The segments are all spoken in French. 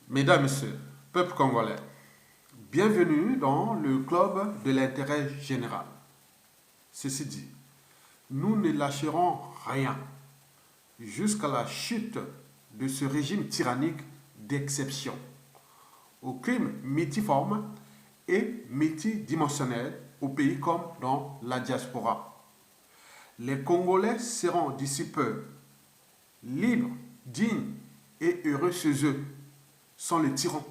Mesdames, Messieurs, peuple congolais, bienvenue dans le club de l'intérêt général. Ceci dit, nous ne lâcherons rien jusqu'à la chute de ce régime tyrannique d'exception, aux crimes multiformes et multidimensionnels au pays comme dans la diaspora. Les Congolais seront d'ici peu libres, dignes et heureux chez eux, sans le tyran,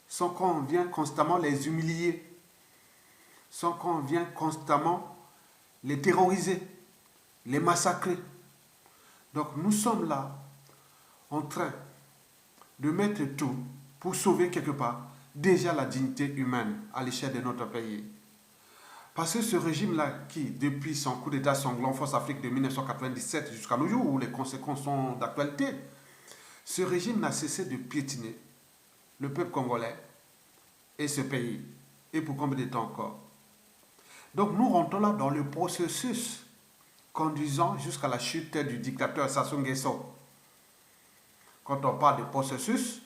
sans qu'on vienne constamment les humilier, sans qu'on vienne constamment les terroriser, les massacrer. Donc nous sommes là en train de mettre tout pour sauver quelque part déjà la dignité humaine à l'échelle de notre pays. Parce que ce régime-là, qui, depuis son coup d'État sanglant en Force Afrique de 1997 jusqu'à nos jours, où les conséquences sont d'actualité, ce régime n'a cessé de piétiner le peuple congolais et ce pays. Et pour combien de temps encore? Donc nous rentrons là dans le processus conduisant jusqu'à la chute du dictateur Sassou Nguesso. Quand on parle de processus,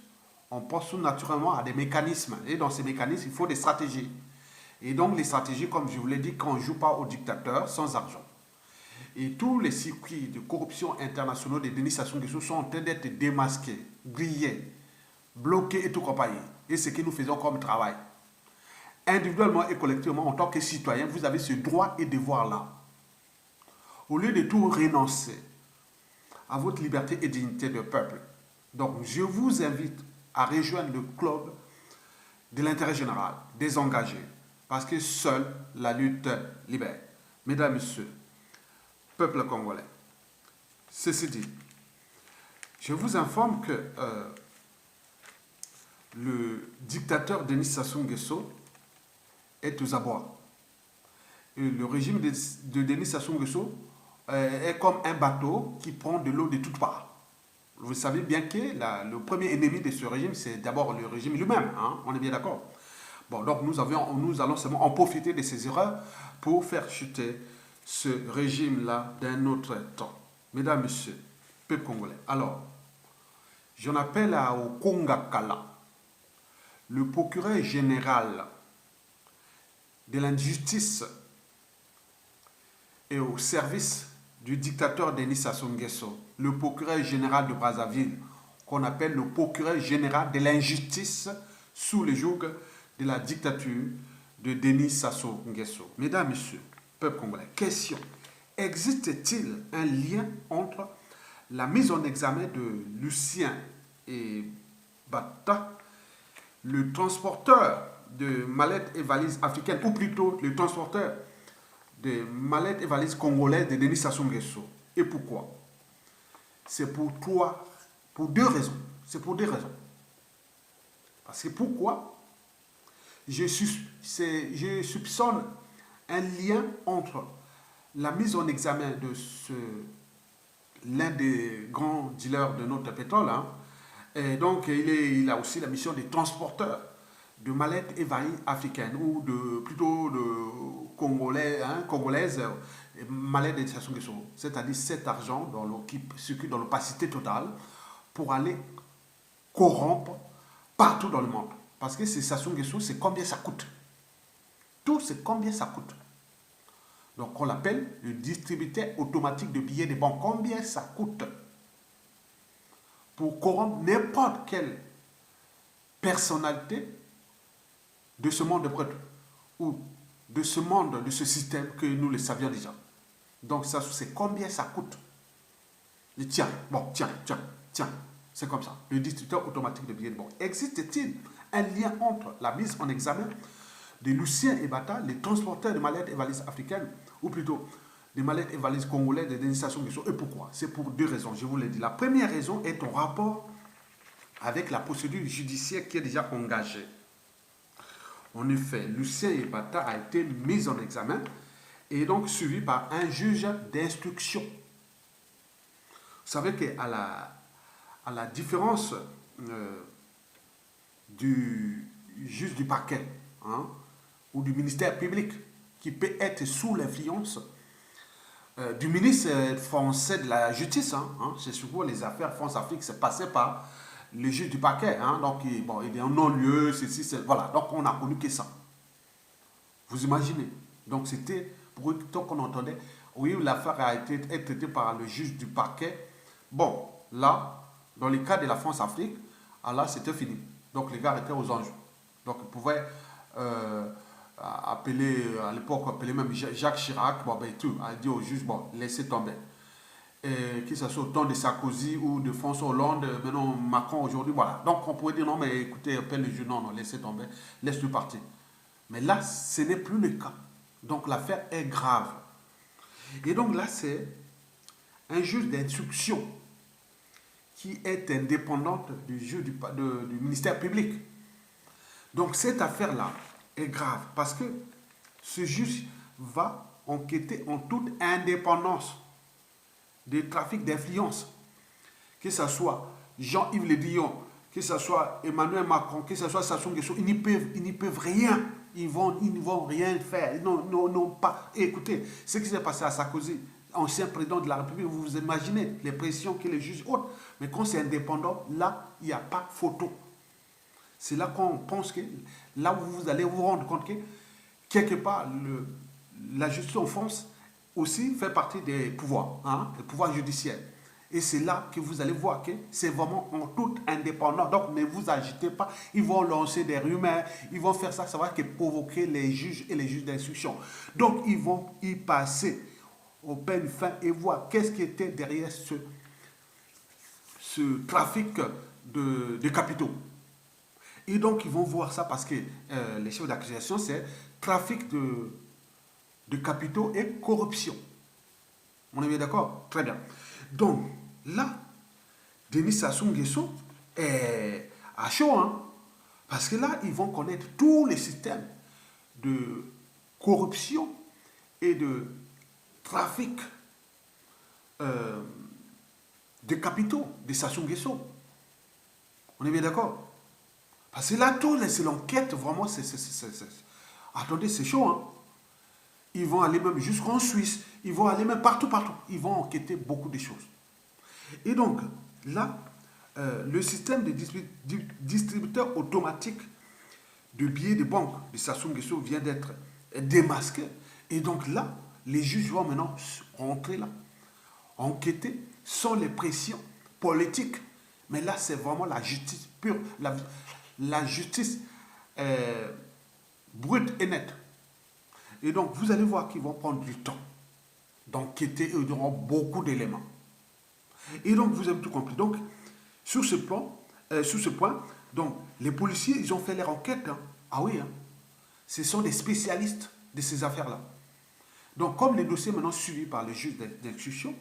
on pense tout naturellement à des mécanismes. Et dans ces mécanismes, il faut des stratégies. Et donc les stratégies, comme je vous l'ai dit, qu'on ne joue pas au dictateur sans argent. Et tous les circuits de corruption internationaux de Denis Sassou Nguesso sont en train d'être démasqués, grillés, bloqués et tout compagnie. Et ce que nous faisons comme travail. Individuellement et collectivement, en tant que citoyen, vous avez ce droit et devoir-là. Au lieu de tout renoncer à votre liberté et dignité de peuple. Donc, je vous invite à rejoindre le club de l'intérêt général, des engagés, parce que seule la lutte libère. Mesdames, Messieurs, peuple congolais, ceci dit, je vous informe que le dictateur Denis Sassou Nguesso est aux abois. Et le régime de Denis Sassou Nguesso est comme un bateau qui prend de l'eau de toutes parts. Vous savez bien que le premier ennemi de ce régime, c'est d'abord le régime lui-même. Hein? On est bien d'accord. Bon, donc nous allons seulement en profiter de ces erreurs pour faire chuter ce régime-là d'un autre temps. Mesdames, Messieurs, peuple congolais. Alors, j'en appelle au Kongakala, le procureur général de l'injustice et au service du dictateur Denis Sassou Nguesso, le procureur général de Brazzaville, qu'on appelle le procureur général de l'injustice sous le joug de la dictature de Denis Sassou Nguesso. Mesdames, Messieurs, peuple congolais, question. Existe-t-il un lien entre la mise en examen de Lucien et Bata, le transporteur de mallettes et valises africaines, ou plutôt le transporteur de mallettes et valises congolaises de Denis Sassou Nguesso? Et pourquoi? C'est pour deux raisons. C'est pour deux raisons. Parce que pourquoi? Je soupçonne un lien entre la mise en examen de l'un des grands dealers de notre pétrole, hein, et donc il a aussi la mission des transporteurs de mallettes et valises africaines, ou plutôt de congolaises, mallettes de Sassou Nguesso, c'est-à-dire cet argent qui circule dans l'opacité totale pour aller corrompre partout dans le monde. Parce que c'est Sassou Nguesso, c'est combien ça coûte. Tout, c'est combien ça coûte. Donc on l'appelle le distributeur automatique de billets de banque. Combien ça coûte pour corrompre n'importe quelle personnalité de ce monde de prêtre ou de ce monde, de ce système que nous le savions déjà. Donc ça, c'est combien ça coûte. Et tiens, c'est comme ça. Le distributeur automatique de billets de banque. Existe-t-il un lien entre la mise en examen de Lucien et Bata, les transporteurs de mallettes et valises africaines, ou plutôt des mallettes et valises congolaises de Denis Sassou Nguesso? Et pourquoi? C'est pour deux raisons, je vous l'ai dit. La première raison est en rapport avec la procédure judiciaire qui est déjà engagée. En effet, Lucien et Bata a été mis en examen et donc suivi par un juge d'instruction. Vous savez qu'à la différence du juge du parquet, hein, ou du ministère public, qui peut être sous l'influence du ministre français de la Justice, c'est souvent les affaires France-Afrique, c'est passé par le juge du parquet. Hein, donc, bon, il est en non-lieu, ceci, voilà. Donc, on n'a connu que ça. Vous imaginez? Donc, c'était pour eux, tant qu'on entendait, oui, l'affaire a été traitée par le juge du parquet. Bon, là, dans le cas de la France-Afrique, là, c'était fini. Donc, les gars étaient aux anges. Donc, ils pouvaient appeler, à l'époque, appeler même Jacques Chirac, bon, ben, tout, a dit au juge, bon, laissez tomber. Et que ce soit au temps de Sarkozy ou de François Hollande, maintenant Macron aujourd'hui, voilà. Donc, on pourrait dire, non, mais écoutez, appelle le juge, non, non, laissez tomber, laisse-le partir. Mais là, ce n'est plus le cas. Donc, l'affaire est grave. Et donc, là, c'est un juge d'instruction qui est indépendante du juge du ministère public. Donc cette affaire-là est grave parce que ce juge va enquêter en toute indépendance des trafics d'influence. Que ce soit Jean-Yves Le Drian, que ce soit Emmanuel Macron, que ce soit Sassou Nguesso, ils n'y peuvent rien. Ils ne vont rien faire. Ils n'ont pas. Et écoutez, ce qui s'est passé à Sarkozy, ancien président de la République, vous vous imaginez les pressions que les juges ont. Mais quand c'est indépendant, là, il n'y a pas photo. C'est là qu'on pense que, là où vous allez vous rendre compte que, quelque part, la justice en France aussi fait partie des pouvoirs, hein, des pouvoirs judiciaires. Et c'est là que vous allez voir que c'est vraiment en toute indépendance. Donc ne vous agitez pas. Ils vont lancer des rumeurs. Ils vont faire ça. Ça va que provoquer les juges et les juges d'instruction. Donc ils vont y passer au peine fin et voir qu'est-ce qui était derrière ce trafic de capitaux. Et donc ils vont voir ça parce que les chefs d'accusation, c'est trafic de capitaux et corruption. On est bien d'accord? Très bien. Donc, là, Denis Sassou Nguesso est à chaud, hein? Parce que là, ils vont connaître tous les systèmes de corruption et de trafic de capitaux de Sassou Nguesso. On est bien d'accord? Parce que là, c'est l'enquête, vraiment, attendez, c'est chaud, hein? Ils vont aller même jusqu'en Suisse, ils vont aller même partout. Ils vont enquêter beaucoup de choses. Et donc, là, le système de distributeur automatique de billets de banque de Sassou Nguesso vient d'être démasqué. Et donc là, les juges vont maintenant rentrer là, enquêter sans les pressions politiques. Mais là, c'est vraiment la justice pure, la justice brute et nette. Et donc, vous allez voir qu'ils vont prendre du temps d'enquêter et ils auront beaucoup d'éléments. Et donc, vous avez tout compris. Donc, sur ce point, donc, les policiers, ils ont fait leur enquête. Hein. Ah oui, hein. Ce sont des spécialistes de ces affaires-là. Donc, comme les dossiers maintenant suivis par les juges d'instruction,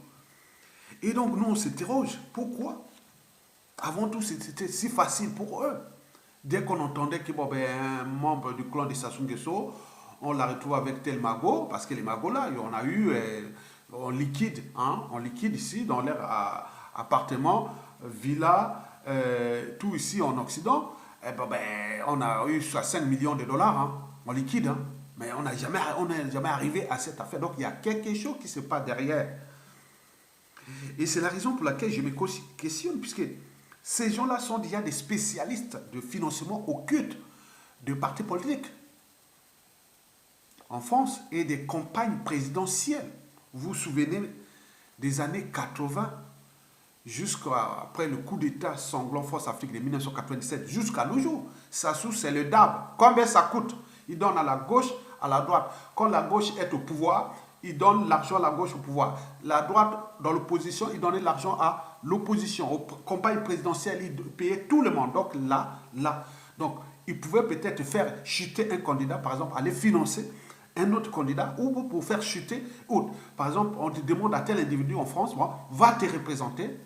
et donc, nous, on s'interroge. Pourquoi? Avant tout, c'était si facile pour eux. Dès qu'on entendait que un membre du clan de Sassou Nguesso, on la retrouve avec tel magot, parce que les magots là, on a eu en liquide, hein, en liquide ici, dans leur appartement, villa, tout ici en Occident, on a eu soit 5 millions de dollars hein, en liquide, hein, mais on n'est jamais arrivé à cette affaire. Donc il y a quelque chose qui se passe derrière. Et c'est la raison pour laquelle je me questionne, puisque ces gens-là sont déjà des spécialistes de financement occulte de partis politiques en France et des campagnes présidentielles. Vous vous souvenez des années 80 jusqu'après le coup d'État sanglant France-Afrique de 1997 jusqu'à nos jours. Sassou, c'est le DAB. Combien ça coûte? Il donne à la gauche, à la droite. Quand la gauche est au pouvoir, il donne l'argent à la gauche au pouvoir. La droite, dans l'opposition, il donnait l'argent à l'opposition. Aux campagnes présidentielles, il payait tout le monde. Donc là. Donc, il pouvait peut-être faire chuter un candidat, par exemple, aller financer un autre candidat ou pour faire chuter autre. Par exemple, on te demande à tel individu en France, bon, va te présenter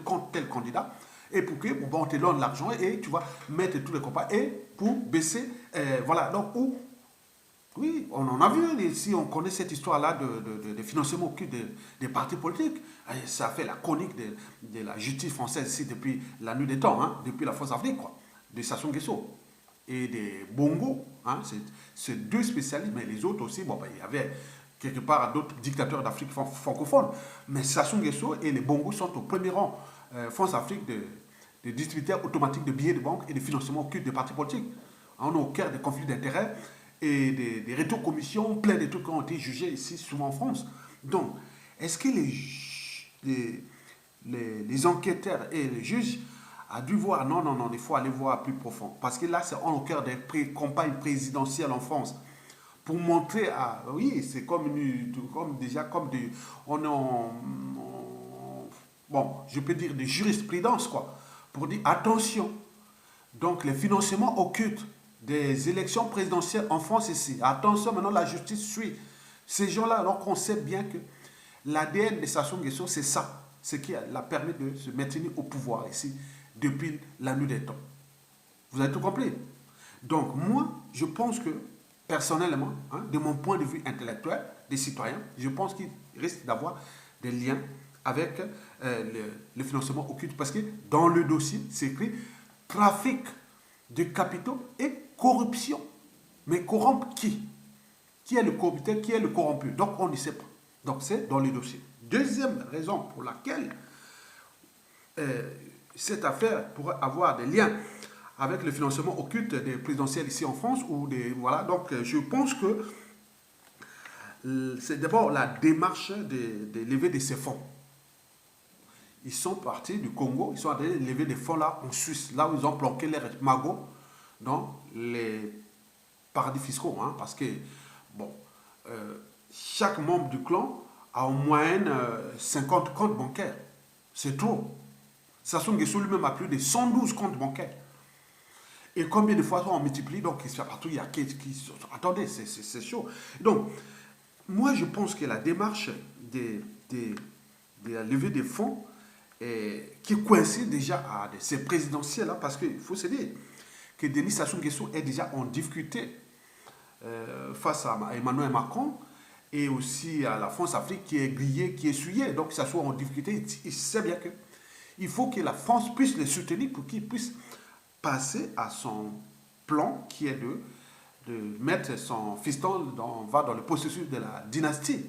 contre tel candidat et pour que on te donne l'argent et tu vas mettre tous les copains et pour baisser, voilà. Donc, oui, on en a vu ici, on connaît cette histoire-là de financement occulte des partis politiques. Et ça fait la chronique de la justice française ici depuis la nuit des temps, hein, depuis la France-Afrique, quoi, de Sassou Nguesso et des Bongo, hein, c'est deux spécialistes, mais les autres aussi, il y avait quelque part d'autres dictateurs d'Afrique francophone, mais Sassou Nguesso et les Bongo sont au premier rang France-Afrique des distributeurs automatiques de billets de banque et de financement occulte des partis politiques. On est au cœur des conflits d'intérêts et des rétro-commissions, plein de trucs qui ont été jugés ici, souvent en France. Donc, est-ce que les enquêteurs et les juges a dû voir, non, non, non, il faut aller voir plus profond. Parce que là, c'est au cœur des campagnes présidentielles en France. Pour montrer à... Oui, c'est comme déjà comme des... On est bon, je peux dire de jurisprudence, quoi. Pour dire, attention. Donc, les financements occultes des élections présidentielles en France ici. Attention, maintenant, la justice suit. Ces gens-là, alors qu'on sait bien que l'ADN de Sassou Nguesso, c'est ça. Ce qui l'a permis de se maintenir au pouvoir ici depuis la nuit des temps. Vous avez tout compris? Donc, moi, je pense que, personnellement, hein, de mon point de vue intellectuel, des citoyens, je pense qu'il risque d'avoir des liens avec le financement occulte. Parce que dans le dossier, c'est écrit trafic de capitaux et corruption. Mais corrompre qui? Qui est le corrupteur? Qui est le corrompu? Donc, on ne sait pas. Donc, c'est dans le dossier. Deuxième raison pour laquelle cette affaire pourrait avoir des liens avec le financement occulte des présidentielles ici en France ou des voilà. Donc je pense que c'est d'abord la démarche de lever de ces fonds. Ils sont partis du Congo, ils sont allés lever des fonds là en Suisse, là où ils ont planqué leurs magots dans les paradis fiscaux, hein, parce que bon, chaque membre du clan a en moyenne 50 comptes bancaires. C'est trop. Sassou Nguesso lui-même a plus de 112 comptes bancaires. Et combien de fois on multiplie? Donc, partout, il y a qui... Attendez, c'est chaud. Donc, moi, je pense que la démarche de la levée des fonds qui coïncide déjà à ces présidentielles-là, parce qu'il faut se dire que Denis Sassou Nguesso est déjà en difficulté face à Emmanuel Macron et aussi à la France-Afrique qui est grillée, qui est essuyée. Donc, Sassou est en difficulté. Il sait bien qu'il faut que la France puisse les soutenir pour qu'ils puissent passer à son plan qui est de mettre son fiston dans le processus de la dynastie.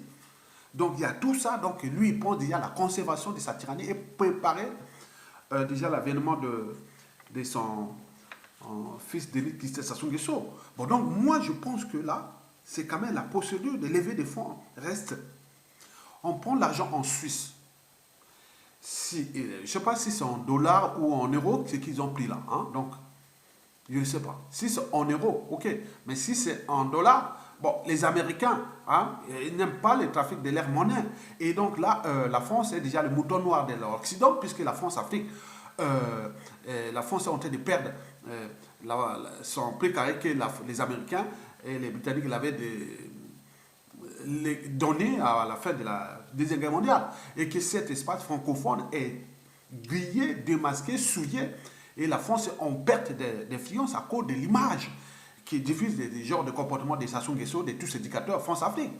Donc il y a tout ça, donc lui il pense déjà à la conservation de sa tyrannie et préparer déjà l'avènement de son fils Denis Sassou Nguesso. Bon, donc moi je pense que là, c'est quand même la procédure de lever des fonds reste. On prend l'argent en Suisse. Si, je ne sais pas si c'est en dollars ou en euros, c'est qu'ils ont pris là. Hein? Donc, je ne sais pas. Si c'est en euros, ok. Mais si c'est en dollars, bon, les Américains, hein, ils n'aiment pas le trafic de leur monnaie. Et donc là, la France est déjà le mouton noir de l'Occident, puisque la France-Afrique, la France est en train de perdre son précaré que les Américains et les Britanniques l'avaient donné à la fin de la Deuxième Guerre mondiale et que cet espace francophone est grillé, démasqué, souillé et la France est en perte d'influence à cause de l'image qui diffuse des genres de comportements des Sassou Nguesso, de tous ces dictateurs France-Afrique.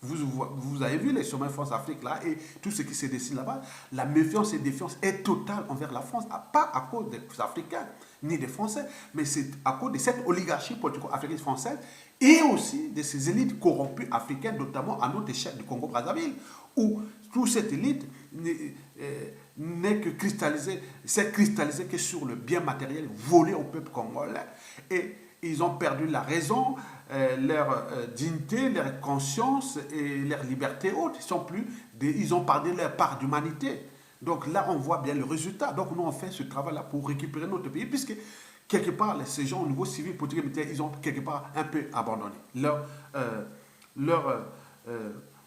Vous avez vu les sommets France-Afrique là et tout ce qui se dessine là-bas. La méfiance et défiance est totale envers la France, pas à cause des Africains ni des Français, mais c'est à cause de cette oligarchie politico-africaine française et aussi de ces élites corrompues africaines, notamment à notre échelle du Congo-Brazzaville, où toute cette élite n'est que cristallisée, s'est cristallisée que sur le bien matériel volé au peuple congolais. Et ils ont perdu la raison, leur dignité, leur conscience et leur liberté haute. Ils ont perdu leur part d'humanité. Donc là, on voit bien le résultat. Donc nous, on fait ce travail-là pour récupérer notre pays, puisque quelque part, ces gens au niveau civil, politique et militaire, ils ont quelque part un peu abandonné leur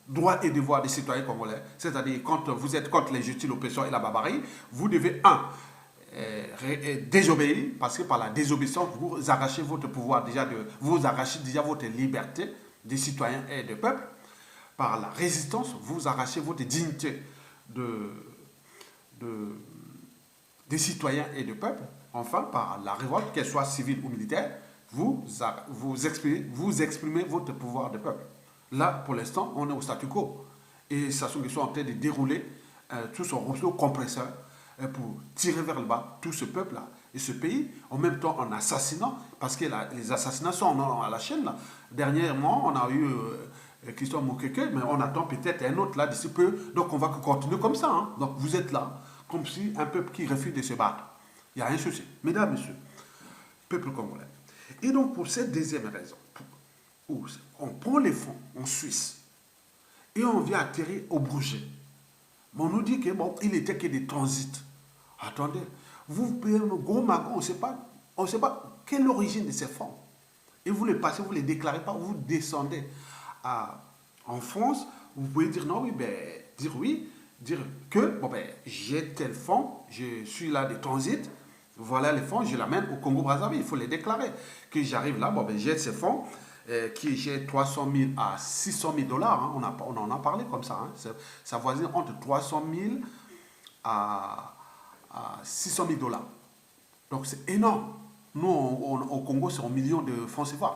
droits et devoirs des citoyens congolais. C'est-à-dire, quand vous êtes contre l'injustice, l'oppression et la barbarie, vous devez, désobéir, parce que par la désobéissance, vous arrachez votre pouvoir déjà, vous arrachez déjà votre liberté des citoyens et des peuples. Par la résistance, vous arrachez votre dignité des citoyens et du peuple. Enfin, par la révolte, qu'elle soit civile ou militaire, vous exprimez votre pouvoir de peuple. Là, pour l'instant, on est au statu quo. Et Sassou Nguesso est en train de dérouler tout son rouleau compresseur pour tirer vers le bas tout ce peuple-là et ce pays, en même temps en assassinant, parce que les assassinats sont à la chaîne. Là. Dernièrement, on a eu Christophe Moukeke, mais on attend peut-être un autre là d'ici peu. Donc on va continuer comme ça. Hein. Donc vous êtes là, comme si un peuple qui refuse de se battre. Il n'y a un souci. Mesdames, messieurs, peuple congolais. Et donc, pour cette deuxième raison, on prend les fonds en Suisse et on vient atterrir au Bourget. Mais on nous dit que bon, il était que des transits. Attendez, vous payez un gros magot, on ne sait pas quelle est l'origine de ces fonds. Et vous les passez, vous ne les déclarez pas, vous descendez en France, vous pouvez dire non, oui, dire que bon, j'ai tel fonds, je suis là de transit, voilà les fonds, je l'amène au Congo-Brazzaville, il faut les déclarer. Que j'arrive là, j'ai ces fonds, j'ai 300 000 à 600 000 dollars, hein, on en a parlé comme ça, hein, ça voisine entre 300 000 à 600 000 dollars. Donc c'est énorme. Nous, au Congo, c'est 1 million de francs CFA.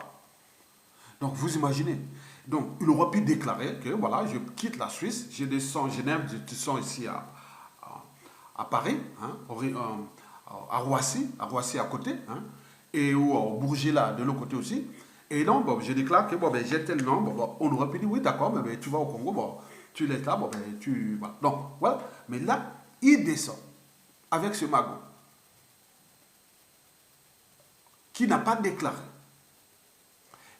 Donc vous imaginez. Donc il aurait pu déclarer que voilà, je quitte la Suisse, je descends Genève, je descends ici à Paris, hein, à Roissy à côté, hein, et au Bourget là, de l'autre côté aussi. Et donc, bon, je déclare que bon, j'ai tel nom, on aurait pu dire oui, d'accord, mais tu vas au Congo, bon, tu laisses là, tu. Voilà. Donc, voilà. Mais là, il descend avec ce magot qui n'a pas déclaré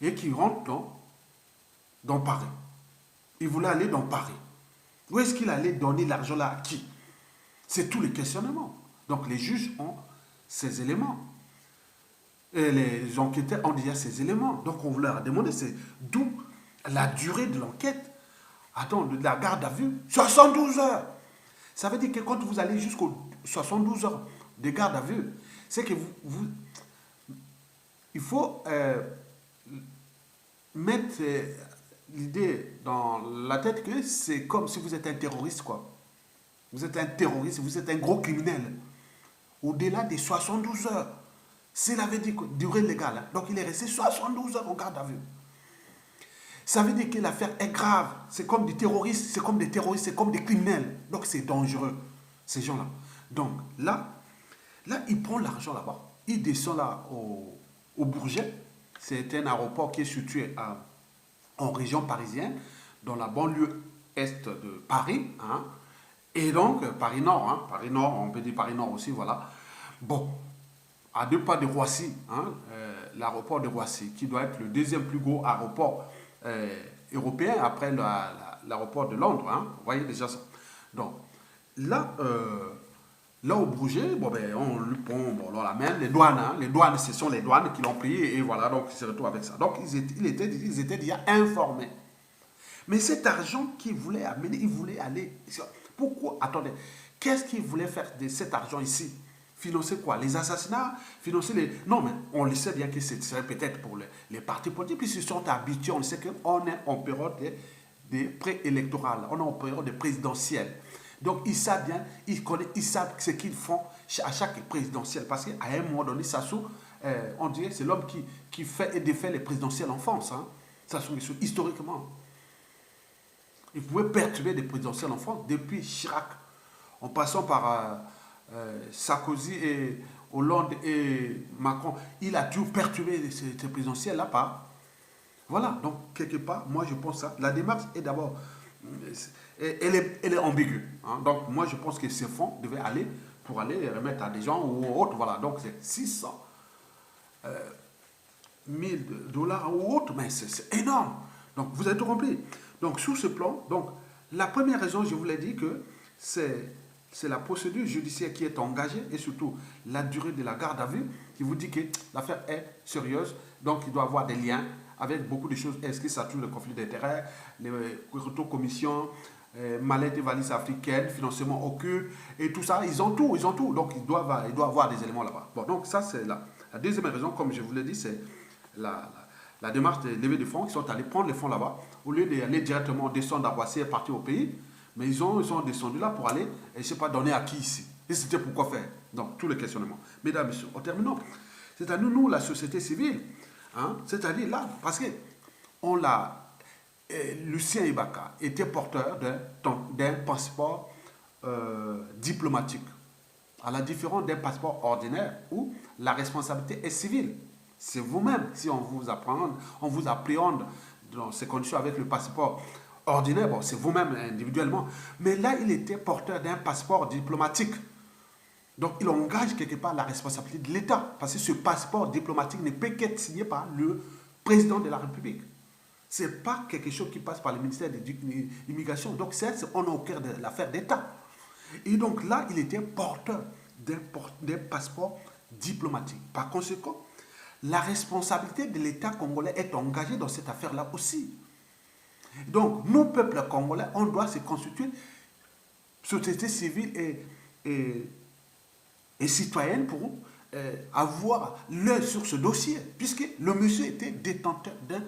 et qui rentre dans Paris. Il voulait aller dans Paris. Où est-ce qu'il allait donner l'argent là à qui? C'est tout le questionnement. Donc les juges ont ces éléments. Et les enquêteurs ont déjà ces éléments. Donc on leur a demandé, c'est d'où la durée de l'enquête. Attends, de la garde à vue, 72 heures. Ça veut dire que quand vous allez jusqu'aux 72 heures de garde à vue, c'est que il faut mettre l'idée dans la tête que c'est comme si vous êtes un terroriste, quoi. Vous êtes un terroriste, vous êtes un gros criminel. Au-delà des 72 heures. Cela veut dire que durée légale. Hein. Donc il est resté 72 heures en garde à vue. Ça veut dire que l'affaire est grave. C'est comme des terroristes, c'est comme des criminels. Donc c'est dangereux, ces gens-là. Donc là, il prend l'argent là-bas. Il descend là au Bourget. C'est un aéroport qui est situé en région parisienne, dans la banlieue est de Paris. Hein. Et donc, Paris Nord, hein, Paris Nord, on peut dire Paris Nord aussi, voilà. Bon, à 2 pas de Roissy, hein, l'aéroport de Roissy, qui doit être le deuxième plus gros aéroport européen après l'aéroport de Londres. Hein, vous voyez déjà ça. Donc, là, au Bourget, on lui prend, on l'amène, les douanes, hein, ce sont les douanes qui l'ont pris, et voilà, donc il se retrouve avec ça. Donc, ils étaient déjà informés. Mais cet argent qu'il voulait amener, il voulait aller. Pourquoi? Attendez, qu'est-ce qu'il voulait faire de cet argent ici? Financer quoi? Les assassinats? Financer les. Non, mais on le sait bien que ce serait peut-être pour les partis politiques, puisqu'ils sont habitués, on sait qu'on est en période de préélectorale, on est en période de présidentielle. Donc ils savent bien, ils savent ce qu'ils font à chaque présidentielle. Parce qu'à un moment donné, Sassou, on dirait que c'est l'homme qui fait et défait les présidentielles en France. Hein. Sassou Nguesso, historiquement. Il pouvait perturber des présidentielles en France depuis Chirac, en passant par Sarkozy et Hollande et Macron. Il a dû perturber ces présidentielles là-bas. Voilà, donc quelque part, moi je pense ça. La démarche est d'abord, elle est ambiguë. Hein. Donc moi je pense que ces fonds devaient aller pour aller les remettre à des gens ou autres. Voilà, donc c'est 600 000 dollars ou autres, mais c'est énorme. Donc vous avez tout compris. Donc sur ce plan, donc, la première raison, je vous l'ai dit que c'est la procédure judiciaire qui est engagée et surtout la durée de la garde à vue qui vous dit que l'affaire est sérieuse, donc il doit avoir des liens avec beaucoup de choses. Est-ce que ça touche le conflit d'intérêts, les commissions, mallette et valises africaines, financement occulte et tout ça, ils ont tout. Donc il doit avoir des éléments là-bas. Bon, donc ça c'est la deuxième raison, comme je vous l'ai dit, c'est la démarche de levée de fonds, qui sont allés prendre les fonds là-bas, au lieu d'aller directement descendre à Roissy et partir au pays, mais ils sont descendus là pour aller, et je ne sais pas, donner à qui ici. Et c'était pour quoi faire? Donc, tous les questionnements. Mesdames et messieurs, en terminant, c'est-à-dire nous, la société civile, hein, c'est-à-dire là, parce que Lucien Ibaka était porteur d'un passeport diplomatique, à la différence d'un passeport ordinaire où la responsabilité est civile. C'est vous-même, si on vous appréhende dans ces conditions avec le passeport ordinaire, bon, c'est vous-même individuellement. Mais là, il était porteur d'un passeport diplomatique. Donc, il engage quelque part la responsabilité de l'État, parce que ce passeport diplomatique ne peut qu'être signé par le président de la République. Ce n'est pas quelque chose qui passe par le ministère de l'immigration. Donc, on est au cœur de l'affaire d'État. Et donc là, il était porteur d'un passeport diplomatique. Par conséquent, la responsabilité de l'État congolais est engagée dans cette affaire-là aussi. Donc, nous, peuple congolais, on doit se constituer société civile et citoyenne pour avoir l'œil sur ce dossier, puisque le monsieur était détenteur d'un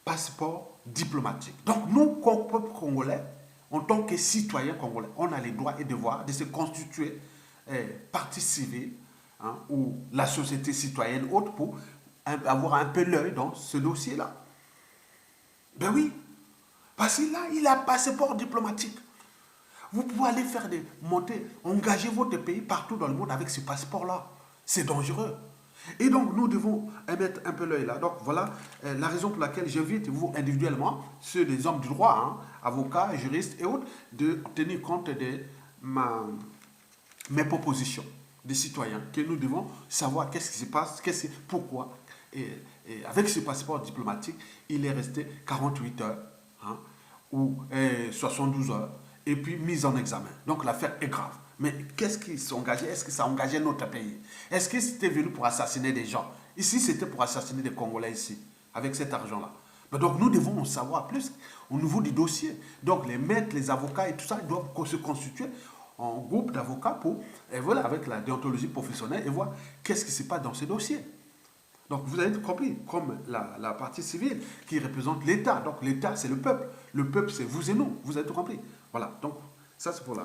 passeport diplomatique. Donc, nous, comme peuple congolais, en tant que citoyens congolais, on a les droits et devoirs de se constituer partie civile, hein, ou la société citoyenne autre pour avoir un peu l'œil dans ce dossier-là. Ben oui, parce que là, il a un passeport diplomatique. Vous pouvez aller faire des montées, engager votre pays partout dans le monde avec ce passeport-là. C'est dangereux. Et donc, nous devons mettre un peu l'œil là. Donc, voilà la raison pour laquelle j'invite vous individuellement, ceux des hommes du droit, hein, avocats, juristes et autres, de tenir compte de mes propositions des citoyens, que nous devons savoir qu'est-ce qui se passe, pourquoi. Et avec ce passeport diplomatique, il est resté 48 heures, hein, ou 72 heures, et puis mise en examen. Donc l'affaire est grave. Mais qu'est-ce qui s'engageait? Est-ce que ça engageait notre pays? Est-ce que c'était venu pour assassiner des gens? Ici, c'était pour assassiner des Congolais ici, avec cet argent-là. Donc nous devons en savoir plus au niveau du dossier. Donc les maîtres, les avocats et tout ça, ils doivent se constituer en groupe d'avocats pour, et voilà, avec la déontologie professionnelle, et voir qu'est-ce qui se passe dans ces dossiers. Donc vous avez compris, comme la partie civile qui représente l'État. Donc l'État, c'est le peuple. Le peuple, c'est vous et nous. Vous avez tout compris. Voilà, donc ça c'est pour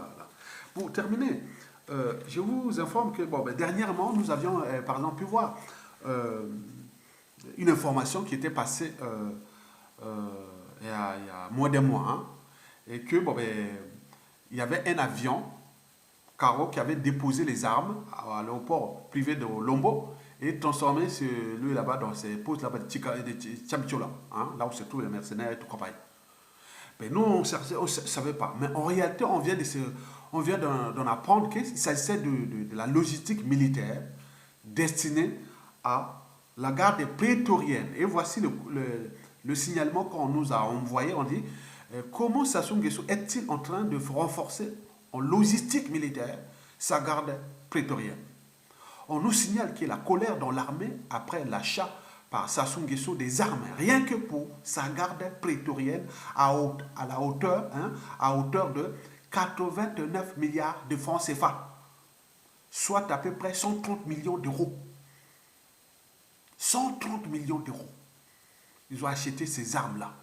Pour terminer, je vous informe que dernièrement, nous avions par exemple pu voir une information qui était passée il y a moins d'un mois, hein, et que il y avait un avion Caro qui avait déposé les armes à l'aéroport privé de Lombo et transformé lui là-bas dans ses postes là-bas de Tchamchola, hein, là où se trouvent les mercenaires et tout compagnie. Mais nous, on ne savait pas. Mais en réalité, on vient d'en apprendre qu'il s'agissait de la logistique militaire destinée à la garde prétorienne. Et voici le signalement qu'on nous a envoyé. On dit, comment Sassou Nguesso est-il en train de renforcer en logistique militaire sa garde prétorienne? On nous signale qu'il y a la colère dans l'armée après l'achat par Sassou Nguesso des armes, rien que pour sa garde prétorienne à la hauteur, hein, à hauteur de 89 milliards de francs CFA, soit à peu près 130 millions d'euros. 130 millions d'euros. Ils ont acheté ces armes-là,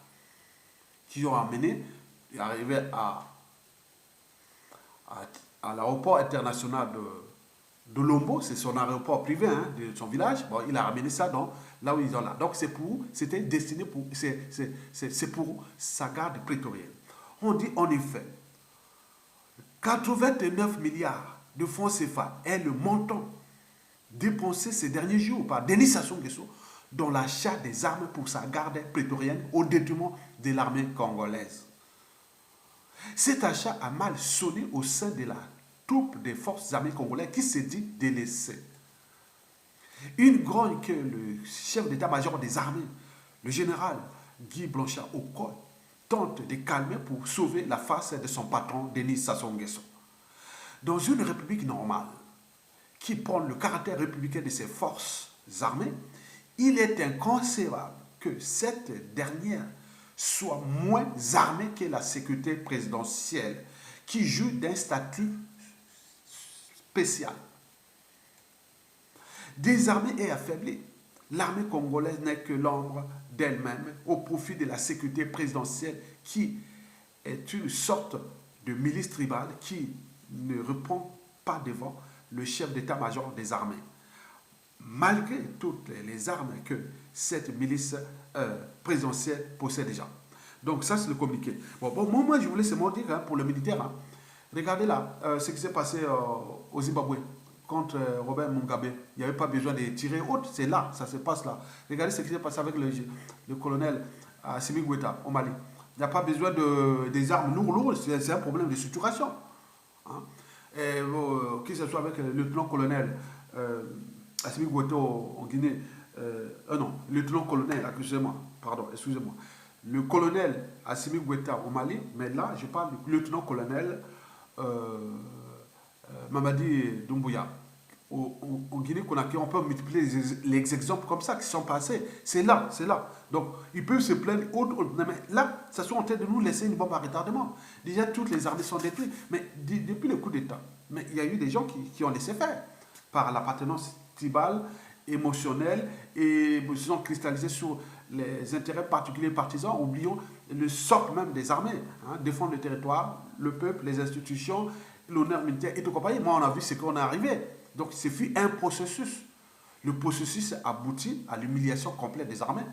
qui ont amené, arrivé à l'aéroport international de Lombo, c'est son aéroport privé, hein, de son village. Bon, il a ramené ça là où ils sont là. Donc c'était destiné c'est pour sa garde prétorienne. On dit en effet, 89 milliards de francs CFA est le montant dépensé ces derniers jours par Denis Sassou Nguesso dans l'achat des armes pour sa garde prétorienne au détriment de l'armée congolaise. Cet achat a mal sonné au sein de la troupe des forces armées congolaises qui s'est dit délaissée. Une grogne que le chef d'état-major des armées, le général Guy Blanchard-Okoy, tente de calmer pour sauver la face de son patron Denis Sassou Nguesso. Dans une république normale, qui prend le caractère républicain de ses forces armées, il est inconcevable que cette dernière soit moins armée que la sécurité présidentielle, qui joue d'un statut spécial. Désarmée et affaiblie, l'armée congolaise n'est que l'ombre d'elle-même au profit de la sécurité présidentielle qui est une sorte de milice tribale qui ne répond pas devant le chef d'état-major des armées, malgré toutes les armes que cette milice présidentielle possède déjà. Donc ça, c'est le communiqué. Moi, je voulais seulement dire, hein, pour le militaire, hein, regardez là, ce qui s'est passé au Zimbabwe contre Robert Mugabe. Il n'y avait pas besoin de tirer autre, c'est là, ça se passe là. Regardez ce qui s'est passé avec le colonel Assimi Goïta au Mali. Il n'y a pas besoin des armes lourdes, c'est un problème de structuration. Hein. que ce soit avec le lieutenant-colonel Assimi Goïta en Guinée, non, lieutenant-colonel, excusez-moi, pardon, excusez-moi, le colonel Assimi Goïta au Mali, mais là, je parle du lieutenant-colonel Mamadi Doumbouya. Au Guinée-Conakry, on peut multiplier les exemples comme ça qui sont passés. C'est là, c'est là. Donc, ils peuvent se plaindre. Mais là, ça sont en train de nous laisser une bombe à retardement. Déjà, toutes les armées sont détruites. Mais depuis le coup d'État, mais il y a eu des gens qui ont laissé faire par l'appartenance tribale, émotionnelle, et se sont cristallisés sur les intérêts particuliers partisans, oublions le socle même des armées. Hein, défendre le territoire, le peuple, les institutions, l'honneur militaire et tout compagnie. Moi, on a vu ce qu'on est arrivé. Donc, c'est fut un processus. Le processus aboutit à l'humiliation complète des armées,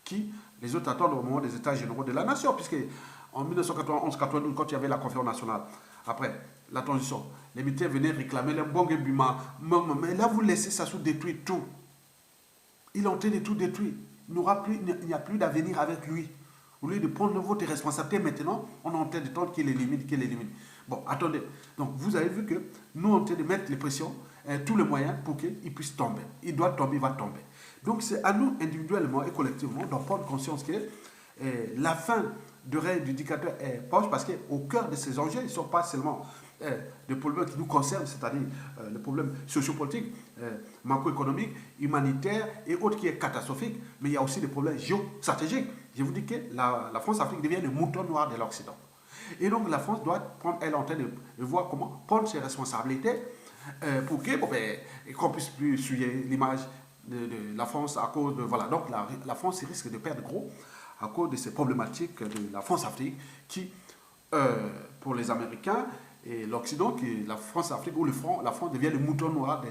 qui les autres attendent au moment des États généraux de la nation, puisque en 1991-92, quand il y avait la conférence nationale, après la transition, les militaires venaient réclamer le bon Bima. Mais là, vous laissez ça sous détruire tout. Il est en train de tout détruire. Il n'y a plus d'avenir avec lui. Au lieu de prendre votre responsabilité maintenant, on est en train de tenter qu'il élimine, qu'il élimine. Bon, attendez. Donc, vous avez vu que nous, on est en train de mettre les pressions, tous les moyens pour qu'il puisse tomber. Il doit tomber, il va tomber. Donc, c'est à nous, individuellement et collectivement, d'en prendre conscience que la fin de règne du dictateur est proche, parce qu'au cœur de ces enjeux, ils ne sont pas seulement des problèmes qui nous concernent, c'est-à-dire les problèmes sociopolitiques, macroéconomiques, humanitaires et autres qui est catastrophique, mais il y a aussi des problèmes géostratégiques. Je vous dis que la France-Afrique devient le mouton noir de l'Occident. Et donc la France doit prendre, elle est en train de voir comment prendre ses responsabilités pour qu'on puisse plus suivre l'image de la France à cause de... Voilà, donc la France risque de perdre gros à cause de ces problématiques de la France-Afrique qui, pour les Américains et l'Occident, qui la France-Afrique ou la France devient le mouton noir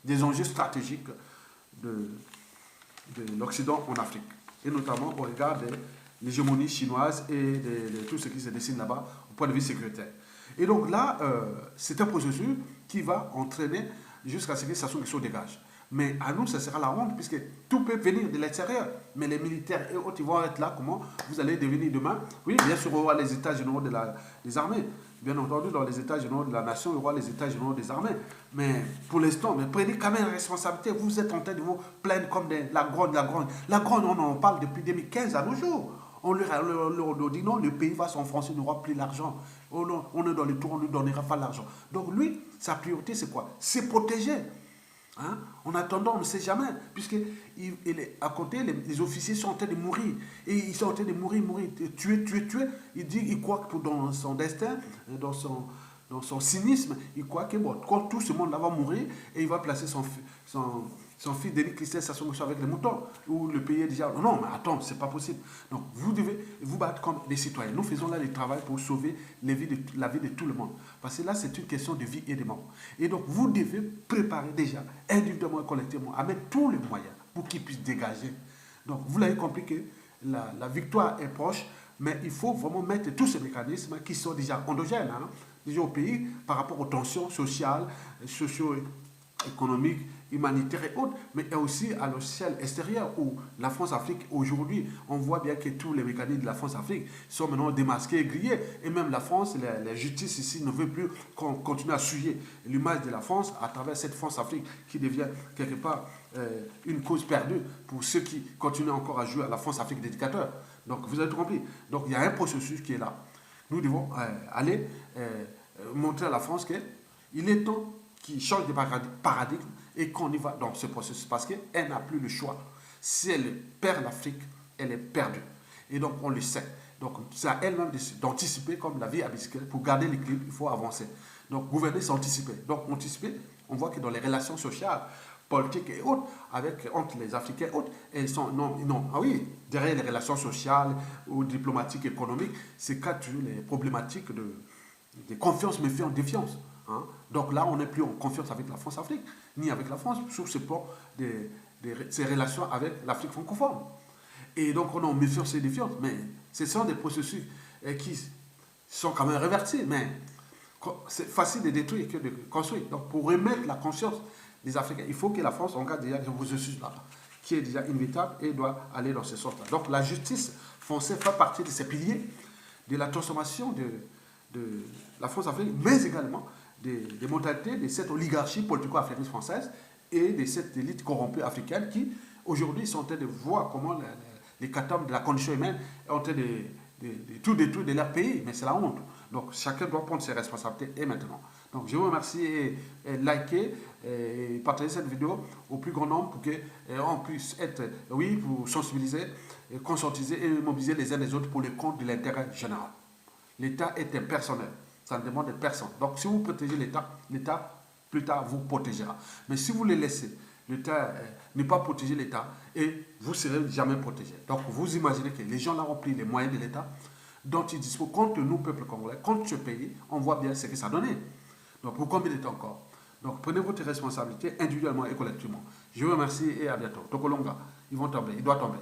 des enjeux stratégiques de l'Occident en Afrique. Et notamment au regard de l'hégémonie chinoise et de tout ce qui se dessine là-bas au point de vue sécuritaire. Et donc là, c'est un processus qui va entraîner jusqu'à ce que ça se dégage. Mais à nous, ça sera la honte, puisque tout peut venir de l'extérieur. Mais les militaires et autres, ils vont être là. Comment vous allez devenir demain? Oui, bien sûr, il y aura les états généraux des armées. Bien entendu, dans les états généraux de la nation, il y aura les états généraux des armées. Mais pour l'instant, prenez quand même la responsabilité. Vous êtes en train de vous plaindre comme la grogne. La grogne, on en parle depuis 2015 à nos jours. On leur dit non, le pays va s'enfoncer, il n'aura plus l'argent. Oh non, on est dans le tour, on ne donnera pas l'argent. Donc lui, sa priorité, c'est quoi? C'est protéger. Hein? En attendant, on ne sait jamais, puisque à côté, les officiers sont en train de mourir. Et ils sont en train de mourir, tuer. Il croit que dans son destin, dans son cynisme, il croit que quand tout ce monde-là va mourir, et il va placer son fils Denis Christel Sassou Nguesso avec les moutons, ou le pays est déjà... Non, mais attends, c'est pas possible. Donc, vous devez vous battre comme des citoyens. Nous faisons là le travail pour sauver la vie de tout le monde. Parce que là, c'est une question de vie et de mort. Et donc, vous devez préparer déjà, individuellement et collectivement, à mettre tous les moyens pour qu'ils puissent dégager. Donc, vous l'avez compris que la victoire est proche, mais il faut vraiment mettre tous ces mécanismes qui sont déjà endogènes, déjà au pays, par rapport aux tensions sociales, socio-économiques, humanitaire et autres, mais aussi à l'échelle extérieure où la France-Afrique, aujourd'hui, on voit bien que tous les mécanismes de la France-Afrique sont maintenant démasqués et grillés. Et même la France, la justice ici ne veut plus qu'on continue à souiller l'image de la France à travers cette France-Afrique qui devient quelque part une cause perdue pour ceux qui continuent encore à jouer à la France-Afrique d'éducateurs. Donc vous avez compris. Donc il y a un processus qui est là. Nous devons aller montrer à la France qu'il est temps qu'il change de paradigme et qu'on y va dans ce processus parce qu'elle n'a plus le choix. Si elle perd l'Afrique, elle est perdue. Et donc on le sait. Donc c'est à elle-même d'anticiper comme la vie à bicyclette. Pour garder l'équilibre, il faut avancer. Donc gouverner, c'est anticiper. Donc anticiper, on voit que dans les relations sociales, politiques et autres, entre les Africains et autres, elles sont... Non, ah oui, derrière les relations sociales ou diplomatiques, économiques, c'est quand tu les problématiques de confiance, méfiance, défiance. Hein? Donc là, on n'est plus en confiance avec la France-Afrique, ni avec la France, sur ce plan de ses relations avec l'Afrique francophone. Et donc, on est en méfiance et défiance. Mais ce sont des processus qui sont quand même réversibles. Mais c'est facile de détruire que de construire. Donc, pour remettre la conscience des Africains, il faut que la France engage déjà ce processus-là, qui est déjà inévitable et doit aller dans ce sens-là. Donc, la justice française fait partie de ces piliers de la transformation de la France-Afrique, mais également des modalités de cette oligarchie politico-africaine française et de cette élite corrompue africaine qui, aujourd'hui, sont en train de voir comment les catames de la condition humaine sont en train de tout détruire de leur pays. Mais c'est la honte. Donc, chacun doit prendre ses responsabilités et maintenant. Donc, je vous remercie et likez et partagez cette vidéo au plus grand nombre pour qu'on puisse être, oui, pour sensibiliser, conscientiser et mobiliser les uns les autres pour le compte de l'intérêt général. L'État est impersonnel. Ça ne demande personne. Donc, si vous protégez l'État, l'État, plus tard, vous protégera. Mais si vous le laissez, l'État ne pas protéger l'État, et vous ne serez jamais protégé. Donc, vous imaginez que les gens là ont pris les moyens de l'État dont ils disposent contre nous, peuple congolais, contre ce pays. On voit bien ce que ça a donné. Donc, pour combien de temps encore? Donc, prenez votre responsabilité individuellement et collectivement. Je vous remercie et à bientôt. Tokolonga, ils vont tomber, il doit tomber.